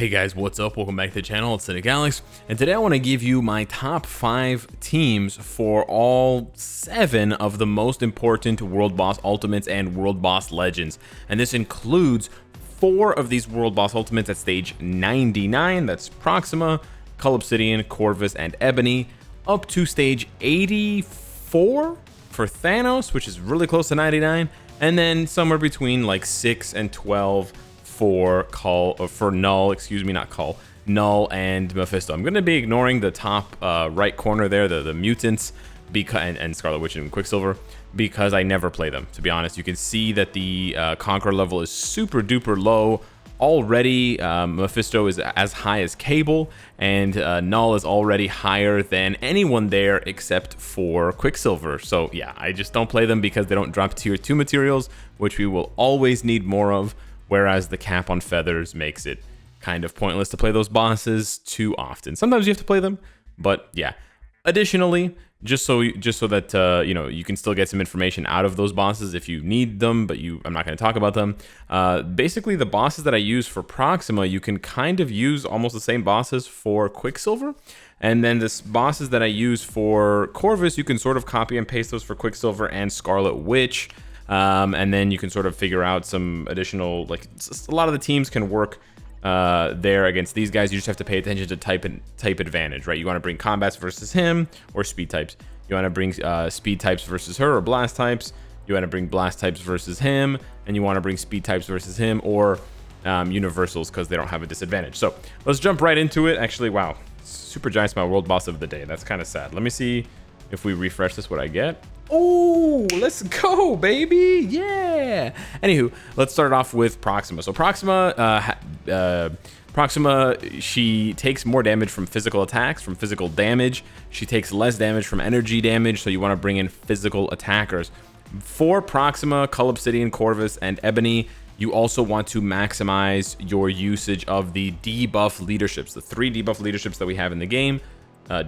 Hey guys, what's up? Welcome back to the channel. It's Cynicalex, and today I want to give you my top 5 teams for all 7 of the most important World Boss Ultimates and World Boss Legends. And this includes 4 of these World Boss Ultimates at stage 99, that's Proxima, Obsidian, Corvus, and Ebony, up to stage 84 for Thanos, which is really close to 99, and then somewhere between like 6 and 12 for Null, Null and Mephisto. I'm going to be ignoring the top right corner there, the mutants, and Scarlet Witch and Quicksilver, because I never play them, to be honest. You can see that the Conqueror level is super duper low already. Mephisto is as high as Cable, and Null is already higher than anyone there except for Quicksilver. So yeah, I just don't play them because they don't drop tier 2 materials, which we will always need more of. Whereas the cap on feathers makes it kind of pointless to play those bosses too often. Sometimes you have to play them, but yeah. Additionally, just so that you know, you can still get some information out of those bosses if you need them, but I'm not going to talk about them. Basically, the bosses that I use for Proxima, you can kind of use almost the same bosses for Quicksilver. And then the bosses that I use for Corvus, you can sort of copy and paste those for Quicksilver and Scarlet Witch. And then you can sort of figure out some additional, like, a lot of the teams can work there against these guys. You just have to pay attention to type advantage, right? You want to bring combats versus him or speed types. You want to bring speed types versus her or blast types. You want to bring blast types versus him, and you want to bring speed types versus him or universals because they don't have a disadvantage. So let's jump right into it. Actually, wow, Supergiant's my world boss of the day. That's kind of sad. Let me see if we refresh this, what I get. Oh, let's go, baby. Yeah. Anywho, let's start off with Proxima. So Proxima, she takes more damage from physical attacks, from physical damage. She takes less damage from energy damage, so you want to bring in physical attackers. For Proxima, Obsidian, Corvus, and Ebony, you also want to maximize your usage of the debuff leaderships, the 3 debuff leaderships that we have in the game,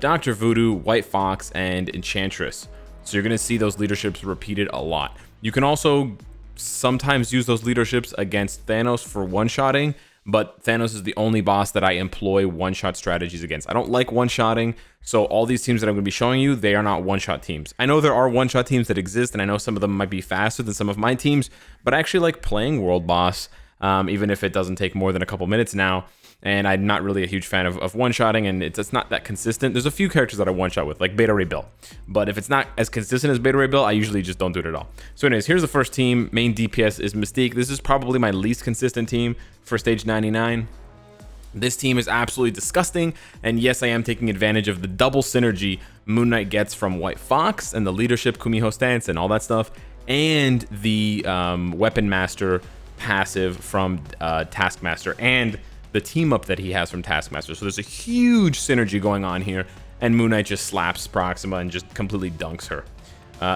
Dr. Voodoo, White Fox, and Enchantress. So you're going to see those leaderships repeated a lot. You can also sometimes use those leaderships against Thanos for one-shotting, but Thanos is the only boss that I employ one-shot strategies against. I don't like one-shotting, so all these teams that I'm going to be showing you, they are not one-shot teams. I know there are one-shot teams that exist, and I know some of them might be faster than some of my teams, but I actually like playing World Boss, even if it doesn't take more than a couple minutes now. And I'm not really a huge fan of one-shotting, and it's not that consistent. There's a few characters that I one-shot with, like Beta Ray Bill. But if it's not as consistent as Beta Ray Bill, I usually just don't do it at all. So anyways, here's the first team. Main DPS is Mystique. This is probably my least consistent team for stage 99. This team is absolutely disgusting, and yes, I am taking advantage of the double synergy Moon Knight gets from White Fox and the leadership Kumiho stance and all that stuff, and the Weapon Master passive from Taskmaster, and the team up that he has from Taskmaster. So there's a huge synergy going on here, and Moon Knight just slaps Proxima and just completely dunks her.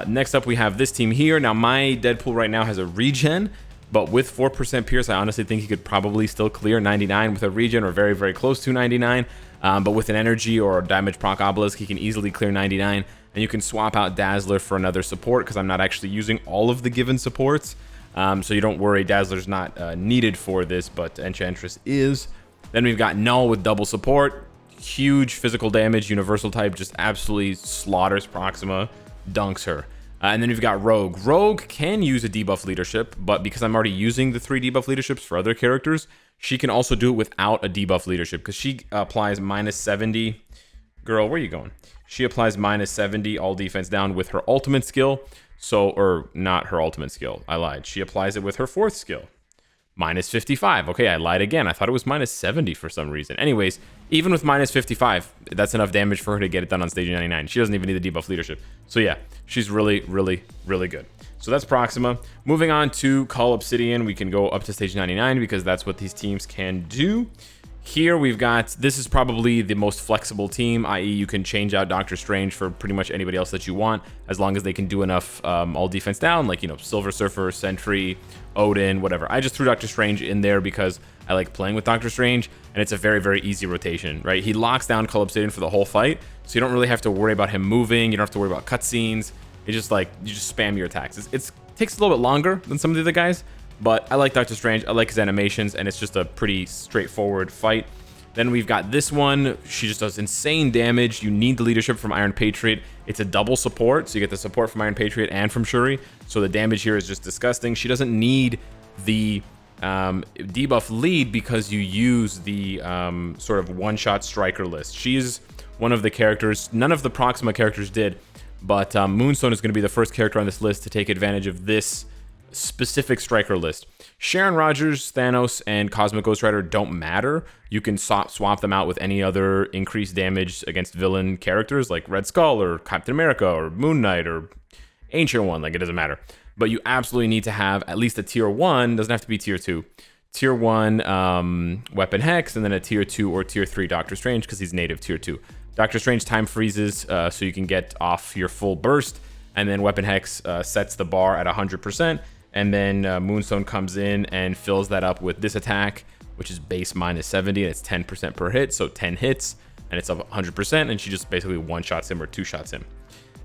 Next up, we have this team here. Now, my Deadpool right now has a regen, but with 4% Pierce, I honestly think he could probably still clear 99 with a regen, or very, very close to 99. But with an energy or a damage proc obelisk, he can easily clear 99. And you can swap out Dazzler for another support, because I'm not actually using all of the given supports. So you don't worry, Dazzler's not needed for this, but Enchantress is. Then we've got Null with double support, huge physical damage, universal type, just absolutely slaughters Proxima, dunks her. And then we've got Rogue. Rogue can use a debuff leadership, but because I'm already using the 3 debuff leaderships for other characters, she can also do it without a debuff leadership, because she applies minus 70. Girl, where are you going? She applies minus 70 all defense down with her ultimate skill. So, or not her ultimate skill, I lied. She applies it with her 4th skill. Minus 55. Okay, I lied again. I thought it was minus 70 for some reason. Anyways, even with minus 55, that's enough damage for her to get it done on stage 99. She doesn't even need the debuff leadership. So yeah, she's really, really, really good. So that's Proxima. Moving on to Obsidian, we can go up to stage 99 because that's what these teams can do. Here we've got, this is probably the most flexible team, i.e. you can change out Doctor Strange for pretty much anybody else that you want, as long as they can do enough all defense down, like, you know, Silver Surfer, Sentry, Odin, whatever. I just threw Doctor Strange in there because I like playing with Doctor Strange, and it's a very, very easy rotation, right? He locks down Obsidian for the whole fight, so you don't really have to worry about him moving, you don't have to worry about cutscenes. It's just like, you just spam your attacks. It takes a little bit longer than some of the other guys, but I like Doctor Strange. I like his animations, and it's just a pretty straightforward fight. Then we've got this one. She just does insane damage. You need the leadership from Iron Patriot. It's a double support, so you get the support from Iron Patriot and from Shuri. So the damage here is just disgusting. She doesn't need the debuff lead because you use the sort of one-shot striker list. She's one of the characters. None of the Proxima characters did, but Moonstone is going to be the first character on this list to take advantage of this specific striker list. Sharon Rogers, Thanos, and Cosmic Ghost Rider don't matter. You can swap them out with any other increased damage against villain characters like Red Skull or Captain America or Moon Knight or Ancient One. Like, it doesn't matter. But you absolutely need to have at least a tier 1, doesn't have to be tier 2. Tier 1 Weapon Hex, and then a tier 2 or tier 3 Doctor Strange because he's native tier 2. Doctor Strange time freezes so you can get off your full burst, and then Weapon Hex sets the bar at 100%. And then Moonstone comes in and fills that up with this attack, which is base minus 70, and it's 10% per hit, so 10 hits, and it's up 100%, and she just basically one-shots him or two-shots him.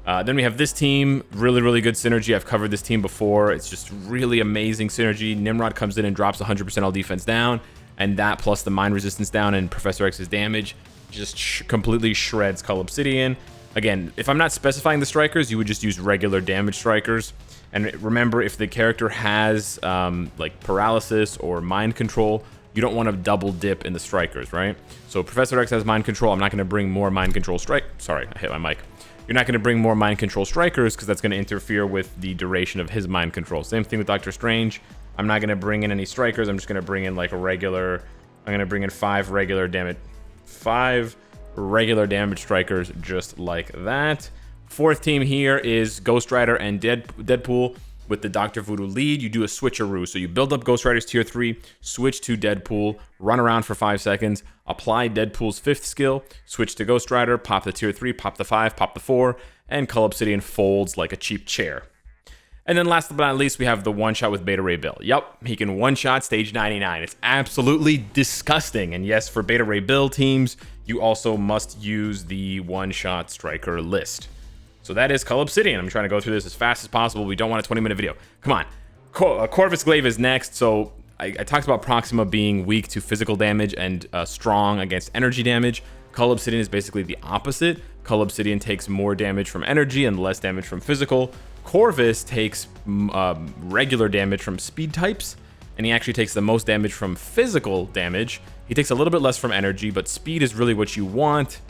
Then we have this team, really, really good synergy. I've covered this team before. It's just really amazing synergy. Nimrod comes in and drops 100% all defense down, and that plus the mine resistance down and Professor X's damage just completely shreds Cull Obsidian. Again, if I'm not specifying the strikers, you would just use regular damage strikers. And remember, if the character has like paralysis or mind control, you don't want to double dip in the strikers, right? So Professor X has mind control. I'm not going to bring more mind control Sorry, I hit my mic. You're not going to bring more mind control strikers because that's going to interfere with the duration of his mind control. Same thing with Doctor Strange. I'm not going to bring in any strikers. I'm just going to bring in like a regular. I'm going to bring in 5 regular damage strikers just like that. Fourth team here is Ghost Rider and Deadpool with the Dr. Voodoo lead. You do a switcheroo. So you build up Ghost Rider's tier 3, switch to Deadpool, run around for 5 seconds, apply Deadpool's 5th skill, switch to Ghost Rider, pop the tier 3, pop the 5, pop the 4, and Cull Obsidian folds like a cheap chair. And then last but not least, we have the one-shot with Beta Ray Bill. Yup, he can one-shot stage 99. It's absolutely disgusting. And yes, for Beta Ray Bill teams, you also must use the one-shot striker list. So that is Cull Obsidian. I'm trying to go through this as fast as possible. We don't want a 20-minute video. Come on. Corvus Glaive is next. So I talked about Proxima being weak to physical damage and strong against energy damage. Cull Obsidian is basically the opposite. Cull Obsidian takes more damage from energy and less damage from physical. Corvus takes regular damage from speed types, and he actually takes the most damage from physical damage. He takes a little bit less from energy, but speed is really what you want.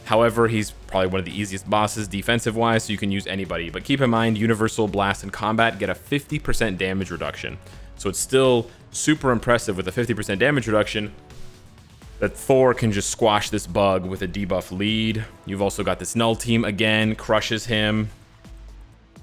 However, he's probably one of the easiest bosses defensive-wise, so you can use anybody. But keep in mind, Universal Blast in combat get a 50% damage reduction. So it's still super impressive with a 50% damage reduction that Thor can just squash this bug with a debuff lead. You've also got this Null team again, crushes him.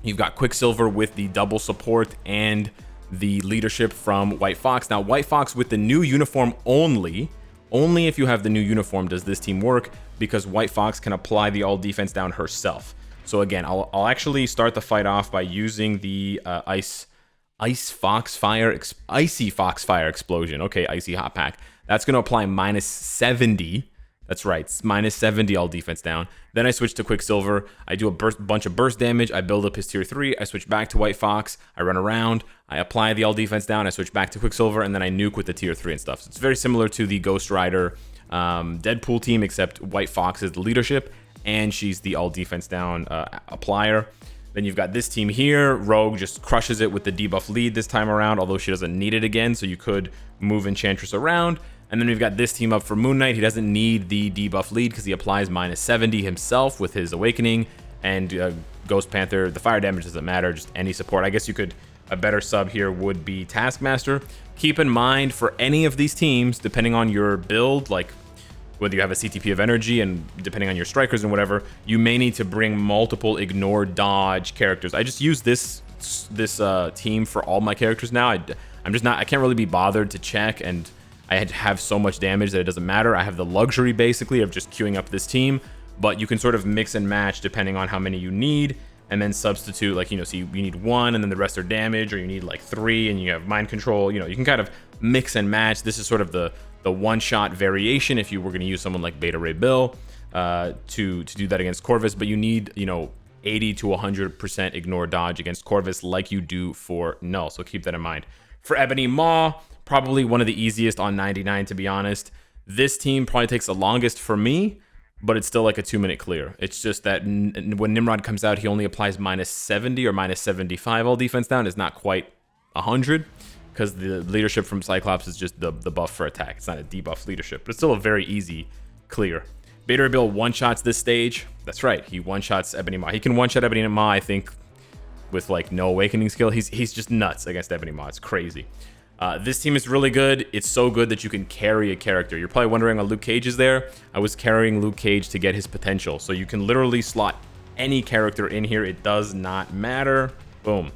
You've got Quicksilver with the double support and the leadership from White Fox. Now, White Fox with the new uniform only if you have the new uniform does this team work, because White Fox can apply the all defense down herself. So again, I'll actually start the fight off by using the Icy Foxfire Explosion. Okay, Icy Hot Pack. That's going to apply minus 70. That's right, minus 70 all defense down. Then I switch to Quicksilver. I do a bunch of burst damage. I build up his tier 3. I switch back to White Fox. I run around. I apply the all defense down. I switch back to Quicksilver, and then I nuke with the tier 3 and stuff. So it's very similar to the Ghost Rider Deadpool team, except White Fox is the leadership, and she's the all defense down applier. Then you've got this team here. Rogue just crushes it with the debuff lead this time around, although she doesn't need it again, so you could move Enchantress around. And then we've got this team up for Moon Knight. He doesn't need the debuff lead because he applies minus 70 himself with his Awakening. And Ghost Panther, the fire damage doesn't matter, just any support. I guess you could, a better sub here would be Taskmaster. Keep in mind, for any of these teams, depending on your build, like whether you have a CTP of energy and depending on your strikers and whatever, you may need to bring multiple ignore dodge characters. I just use this team for all my characters now. I can't really be bothered to check, and I have so much damage that it doesn't matter. I have the luxury basically of just queuing up this team, but you can sort of mix and match depending on how many you need, and then substitute, like, so you need 1 and then the rest are damage, or you need like 3 and you have mind control. You can kind of mix and match. This is sort of the one-shot variation if you were going to use someone like Beta Ray Bill to do that against Corvus, but you need 80 to 100% ignore dodge against Corvus like you do for Null, so keep that in mind. For Ebony Maw, probably one of the easiest on 99, to be honest. This team probably takes the longest for me, but it's still like a 2-minute clear. It's just that when Nimrod comes out, he only applies -70 or -75 all defense down. It's not quite 100, because the leadership from Cyclops is just the buff for attack. It's not a debuff leadership, but it's still a very easy clear. Beta Ray Bill one-shots this stage. That's right, he one-shots Ebony Maw. He can one-shot Ebony Maw, I think, with like no awakening skill. He's just nuts against Ebony Maw. It's crazy. This team is really good. It's so good that you can carry a character. You're probably wondering why Luke Cage is there. I was carrying Luke Cage to get his potential. So you can literally slot any character in here. It does not matter. Boom.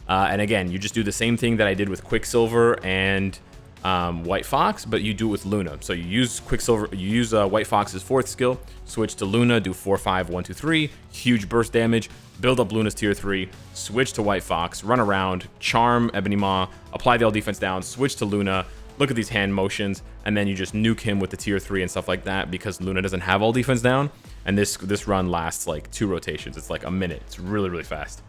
And again, you just do the same thing that I did with Quicksilver and White Fox, but you do it with Luna. So you use Quicksilver, you use White Fox's 4th skill, switch to Luna, do 4, 5, 1, 2, 3, huge burst damage, build up Luna's tier 3, switch to White Fox, run around, charm Ebony Maw, apply the all defense down, switch to Luna, look at these hand motions, and then you just nuke him with the tier 3 and stuff like that, because Luna doesn't have all defense down, and this run lasts like 2 rotations. It's like a minute. It's really, really fast.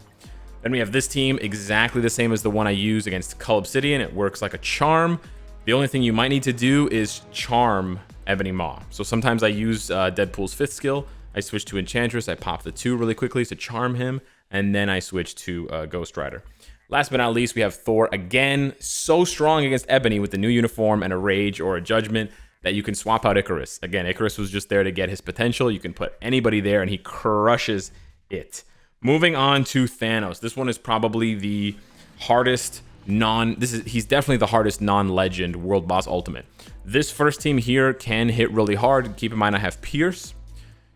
Then we have this team, exactly the same as the one I use against Cull Obsidian. It works like a charm. The only thing you might need to do is charm Ebony Maw. So sometimes I use Deadpool's 5th skill. I switch to Enchantress. I pop the 2 really quickly to charm him, and then I switch to Ghost Rider. Last but not least, we have Thor again. So strong against Ebony with the new uniform and a Rage or a Judgment that you can swap out Icarus. Again, Icarus was just there to get his potential. You can put anybody there, and he crushes it. Moving on to Thanos. This one is probably the hardest he's definitely the hardest non-legend world boss ultimate. This first team here can hit really hard. Keep in mind I have Pierce.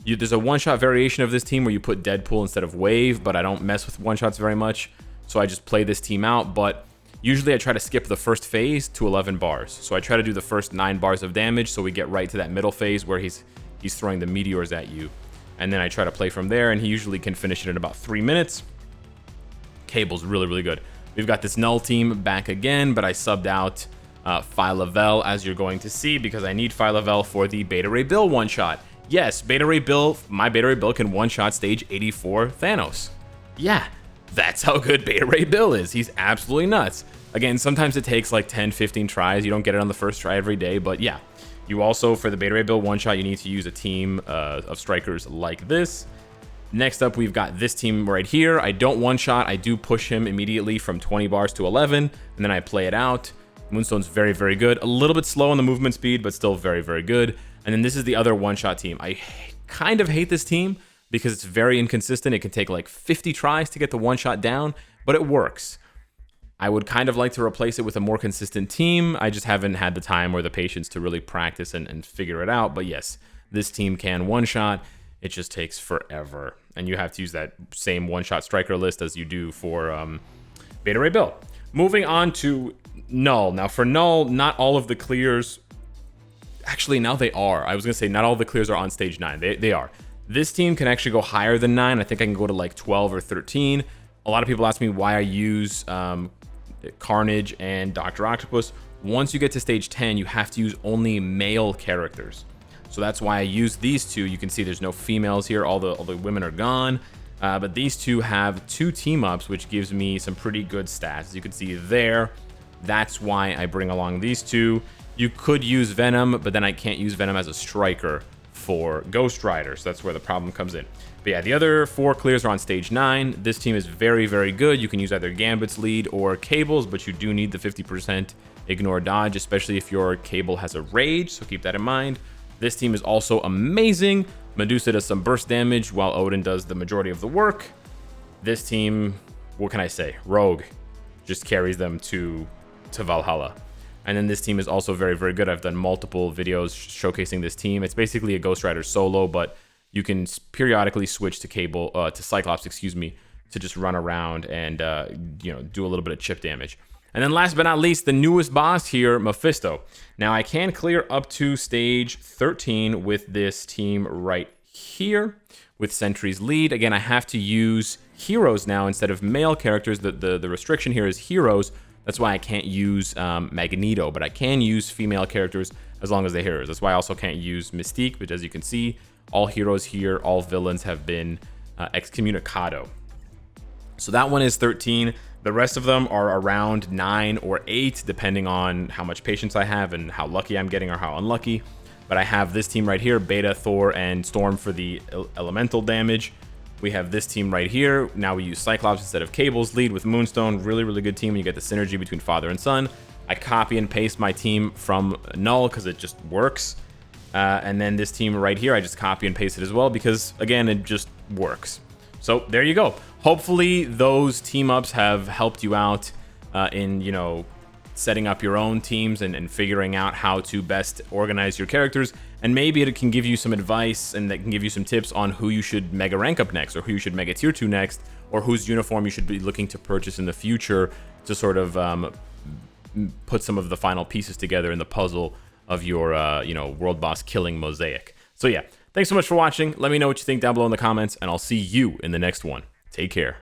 There's a one-shot variation of this team where you put Deadpool instead of Wave, but I don't mess with one-shots very much, so I just play this team out. But usually I try to skip the first phase to 11 bars. So I try to do the first 9 bars of damage so we get right to that middle phase where he's throwing the meteors at you. And then I try to play from there, and he usually can finish it in about 3 minutes. Cable's really, really good. We've got this Null team back again, but I subbed out Phyla-Vell, as you're going to see, because I need Phyla-Vell for the Beta Ray Bill one-shot. Yes, Beta Ray Bill, my Beta Ray Bill can one-shot stage 84 Thanos. Yeah, that's how good Beta Ray Bill is. He's absolutely nuts. Again, sometimes it takes like 10, 15 tries. You don't get it on the first try every day, but yeah. You also, for the Beta Ray Bill one-shot, you need to use a team of strikers like this. Next up, we've got this team right here. I don't one-shot. I do push him immediately from 20 bars to 11, and then I play it out. Moonstone's very, very good. A little bit slow on the movement speed, but still very, very good. And then this is the other one-shot team. I kind of hate this team because it's very inconsistent. It can take like 50 tries to get the one-shot down, but it works. I would kind of like to replace it with a more consistent team. I just haven't had the time or the patience to really practice and figure it out. But yes, this team can one-shot. It just takes forever. And you have to use that same one-shot striker list as you do for Beta Ray Bill. Moving on to Null. Now for Null, not all of the clears... Actually, now they are. I was going to say not all the clears are on stage 9. They are. This team can actually go higher than 9. I think I can go to like 12 or 13. A lot of people ask me why I use Carnage and Dr. Octopus. Once you get to stage 10, you have to use only male characters. So that's why I use these two. You can see there's no females here. All the women are gone. But these two have 2 team-ups, which gives me some pretty good stats. As you can see there, that's why I bring along these two. You could use Venom, but then I can't use Venom as a striker for Ghost Rider. So that's where the problem comes in. But yeah, the other 4 clears are on stage 9. This team is very, very good. You can use either Gambit's lead or Cable's, but you do need the 50% ignore dodge, especially if your Cable has a rage. So keep that in mind. This team is also amazing. Medusa does some burst damage while Odin does the majority of the work. This team, what can I say? Rogue just carries them to Valhalla. And then this team is also very, very good. I've done multiple videos showcasing this team. It's basically a Ghost Rider solo, but you can periodically switch to to Cyclops, to just run around and do a little bit of chip damage. And then last but not least, the newest boss here, Mephisto. Now I can clear up to stage 13 with this team right here with Sentry's lead. Again, I have to use heroes now instead of male characters. The restriction here is heroes. That's why I can't use Magneto, but I can use female characters as long as they're heroes. That's why I also can't use Mystique, but as you can see, all heroes here, all villains have been excommunicado. So that one is 13. The rest of them are around 9 or 8, depending on how much patience I have and how lucky I'm getting or how unlucky. But I have this team right here, Beta, Thor, and Storm for the elemental damage. We have this team right here. Now we use Cyclops instead of Cable's lead with Moonstone. Really, really good team. You get the synergy between father and son. I copy and paste my team from Null because it just works. And then this team right here, I just copy and paste it as well because, again, it just works. So there you go. Hopefully those team ups have helped you out in, you know, setting up your own teams and figuring out how to best organize your characters. And maybe it can give you some advice and that can give you some tips on who you should mega rank up next, or who you should mega tier 2 next, or whose uniform you should be looking to purchase in the future to sort of put some of the final pieces together in the puzzle of your, you know, world boss killing mosaic. So yeah, thanks so much for watching. Let me know what you think down below in the comments, and I'll see you in the next one. Take care.